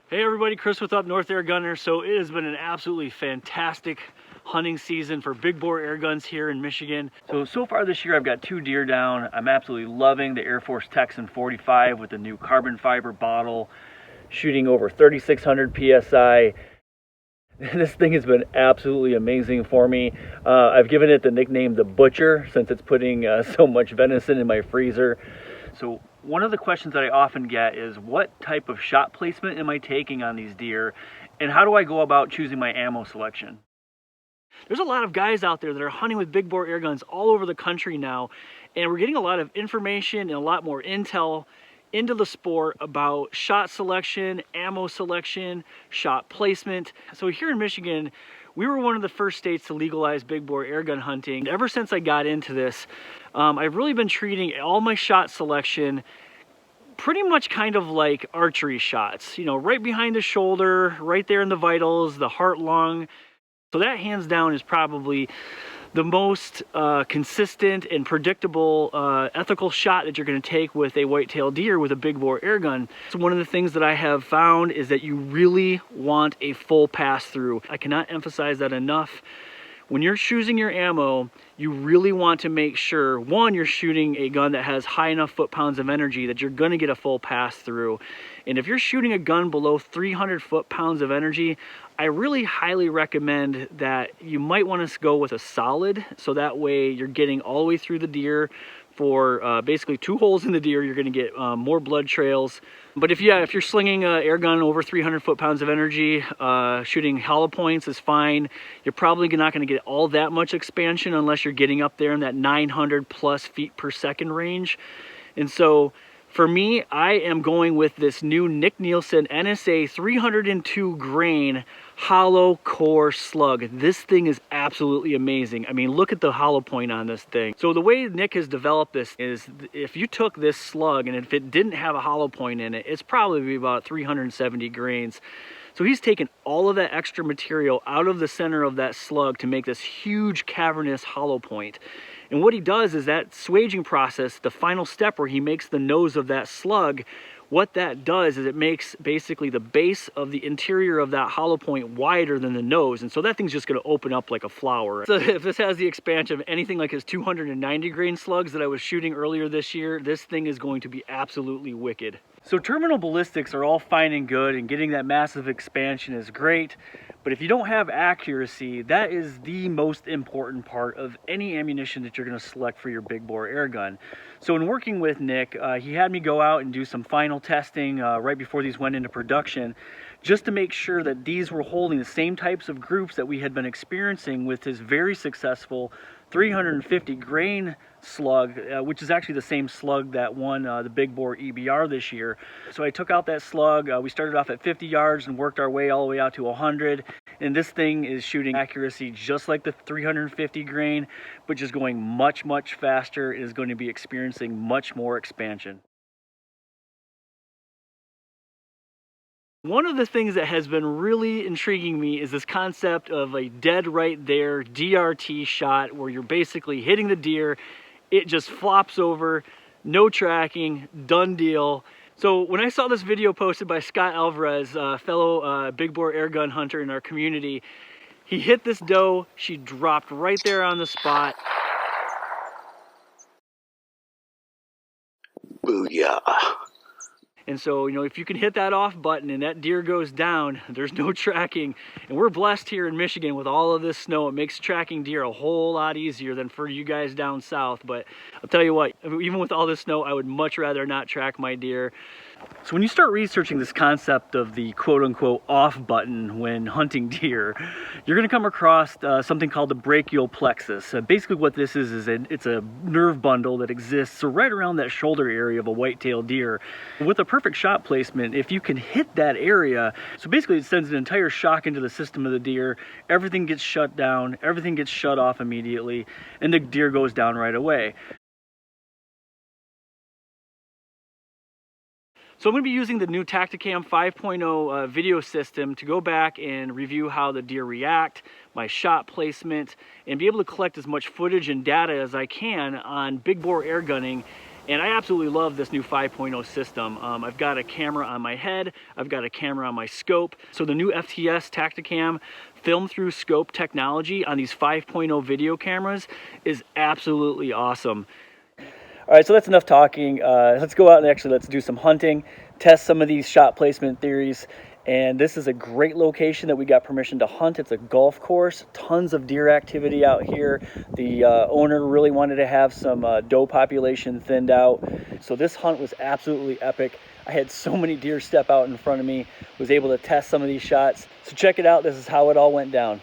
Hey everybody, Chris with Up North Air Gunner. So it has been an absolutely fantastic hunting season for big bore air guns here in Michigan. So far this year I've got 2 deer down. I'm absolutely loving the AirForce Texan 45 with the new carbon fiber bottle, shooting over 3,600 PSI. This thing has been absolutely amazing for me. I've given it the nickname the Butcher since it's putting so much venison in my freezer. So one of the questions that I often get is, what type of shot placement am I taking on these deer, and how do I go about choosing my ammo selection? There's a lot of guys out there that are hunting with big bore air guns all over the country now, and we're getting a lot of information and a lot more intel into the sport about shot selection, ammo selection, shot placement. So here in Michigan, we were one of the first states to legalize big bore air gun hunting. Ever since I got into this, I've really been treating all my shot selection pretty much kind of like archery shots, you know, right behind the shoulder, right there in the vitals, the heart, lung. So that hands down is probably the most consistent and predictable ethical shot that you're going to take with a white-tailed deer with a big bore air gun. So one of the things that I have found is that you really want a full pass through. I cannot emphasize that enough. When you're choosing your ammo, you really want to make sure, one, you're shooting a gun that has high enough foot-pounds of energy that you're going to get a full pass through. And if you're shooting a gun below 300 foot-pounds of energy, I really highly recommend that you might want to go with a solid, so that way you're getting all the way through the deer. For basically 2 holes in the deer, you're going to get more blood trails. But if you're slinging an air gun over 300 foot-pounds of energy, shooting hollow points is fine. You're probably not going to get all that much expansion unless you're getting up there in that 900 plus feet per second range. And so for me, I am going with this new Nick Nielsen NSA 302 grain hollow core slug. This thing is absolutely amazing. I mean, look at the hollow point on this thing. So the way Nick has developed this is, if you took this slug and if it didn't have a hollow point in it, it's probably about 370 grains. So he's taken all of that extra material out of the center of that slug to make this huge cavernous hollow point. And what he does is that swaging process, the final step where he makes the nose of that slug, what that does is it makes basically the base of the interior of that hollow point wider than the nose. And so that thing's just going to open up like a flower. So if this has the expansion of anything like his 290 grain slugs that I was shooting earlier this year, this thing is going to be absolutely wicked. So terminal ballistics are all fine and good, and getting that massive expansion is great. But if you don't have accuracy, that is the most important part of any ammunition that you're going to select for your big bore air gun. So in working with Nick, he had me go out and do some final testing right before these went into production, just to make sure that these were holding the same types of groups that we had been experiencing with his very successful 350 grain slug, which is actually the same slug that won the big bore EBR this year. So I took out that slug, we started off at 50 yards and worked our way all the way out to 100, and this thing is shooting accuracy just like the 350 grain, but just going much faster. It is going to be experiencing much more expansion. One of the things that has been really intriguing me is this concept of a dead right there DRT shot, where you're basically hitting the deer, it just flops over, no tracking, done deal. So when I saw this video posted by Scott Alvarez, a fellow big bore air gun hunter in our community, he hit this doe, she dropped right there on the spot. Booyah. And so, you know, if you can hit that off button and that deer goes down, there's no tracking. And we're blessed here in Michigan with all of this snow. It makes tracking deer a whole lot easier than for you guys down south. But I'll tell you what, even with all this snow, I would much rather not track my deer. So when you start researching this concept of the quote-unquote off button when hunting deer, you're going to come across something called the brachial plexus. Basically what this is it's a nerve bundle that exists right around that shoulder area of a white-tailed deer. With a perfect shot placement, if you can hit that area, so basically it sends an entire shock into the system of the deer, everything gets shut down, everything gets shut off immediately, and the deer goes down right away. So I'm going to be using the new Tacticam 5.0 video system to go back and review how the deer react, my shot placement, and be able to collect as much footage and data as I can on big bore air gunning And I absolutely love this new 5.0 system. I've got a camera on my head, I've got a camera on my scope. So the new FTS Tacticam film through scope technology on these 5.0 video cameras is absolutely awesome. All right, so that's enough talking. Let's go out and actually let's do some hunting, test some of these shot placement theories. And this is a great location that we got permission to hunt. It's a golf course, tons of deer activity out here. The owner really wanted to have some doe population thinned out. So this hunt was absolutely epic. I had so many deer step out in front of me, was able to test some of these shots. So check it out, this is how it all went down.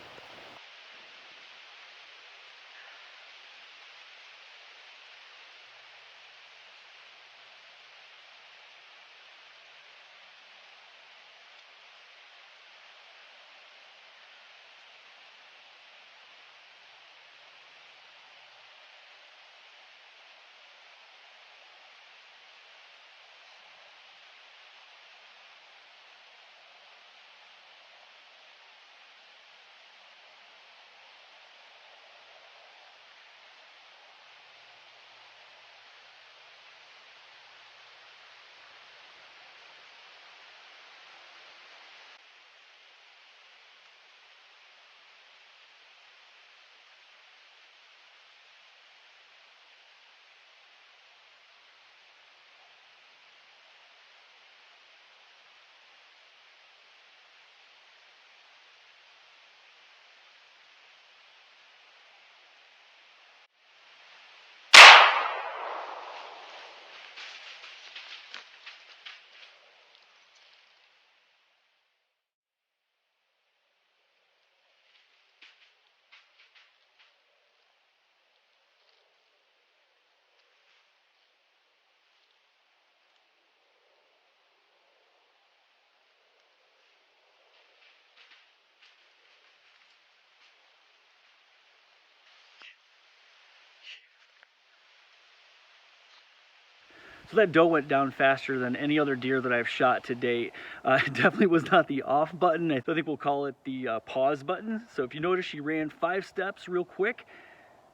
So that doe went down faster than any other deer that I've shot to date. It definitely was not the off button. I think we'll call it the pause button. So if you notice, she ran 5 steps real quick,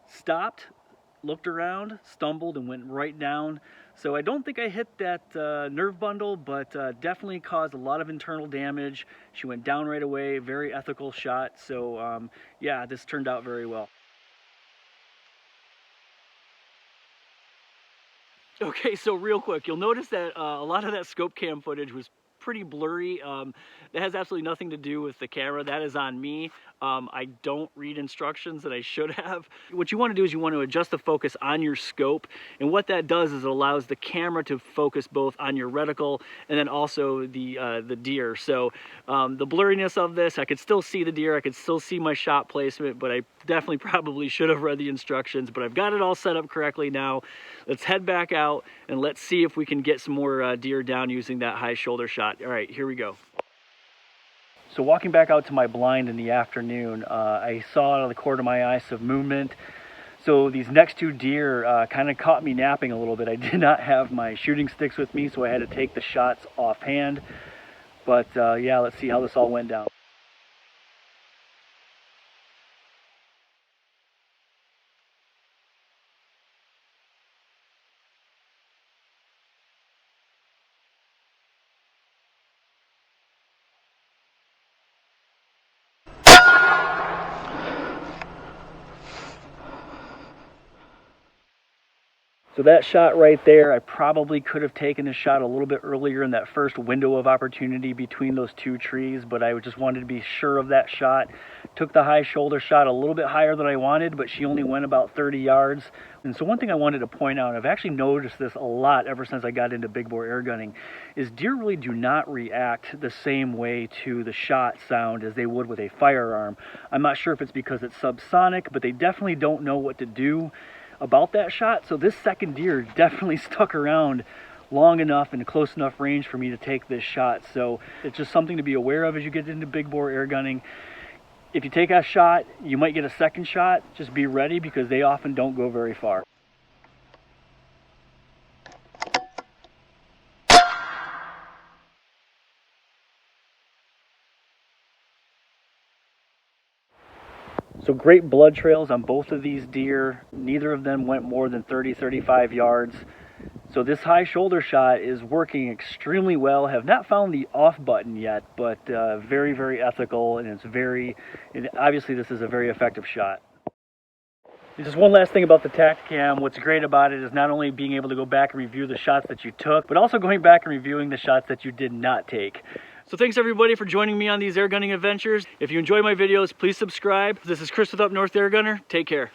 stopped, looked around, stumbled, and went right down. So I don't think I hit that nerve bundle, but definitely caused a lot of internal damage. She went down right away, very ethical shot. So yeah, this turned out very well. Okay, so real quick, you'll notice that a lot of that scope cam footage was pretty blurry. That has absolutely nothing to do with the camera. That is on me. I don't read instructions that I should have. What you want to do is you want to adjust the focus on your scope, and what that does is it allows the camera to focus both on your reticle and then also the deer. So the blurriness of this, I could still see the deer, I could still see my shot placement, but I definitely probably should have read the instructions, but I've got it all set up correctly now. Let's head back out and let's see if we can get some more deer down using that high shoulder shot. All right, here we go. So walking back out to my blind in the afternoon, I saw out of the corner of my eye some movement. So these next 2 deer kind of caught me napping a little bit. I did not have my shooting sticks with me, so I had to take the shots offhand. But yeah, let's see how this all went down. So that shot right there, I probably could have taken the shot a little bit earlier in that first window of opportunity between those 2 trees, but I just wanted to be sure of that shot. Took the high shoulder shot a little bit higher than I wanted, but she only went about 30 yards. And so one thing I wanted to point out, I've actually noticed this a lot ever since I got into big bore air gunning, is deer really do not react the same way to the shot sound as they would with a firearm. I'm not sure if it's because it's subsonic, but they definitely don't know what to do about that shot. So this second deer definitely stuck around long enough and close enough range for me to take this shot. So it's just something to be aware of as you get into big bore air gunning. If you take a shot, you might get a second shot. Just be ready because they often don't go very far. So great blood trails on both of these deer. Neither of them went more than 30-35 yards. So this high shoulder shot is working extremely well. Have not found the off button yet, but very, very ethical, and obviously this is a very effective shot. And just one last thing about the Tacticam. What's great about it is not only being able to go back and review the shots that you took, but also going back and reviewing the shots that you did not take. So thanks everybody for joining me on these air gunning adventures. If you enjoy my videos, please subscribe. This is Chris with Up North Air Gunner. Take care.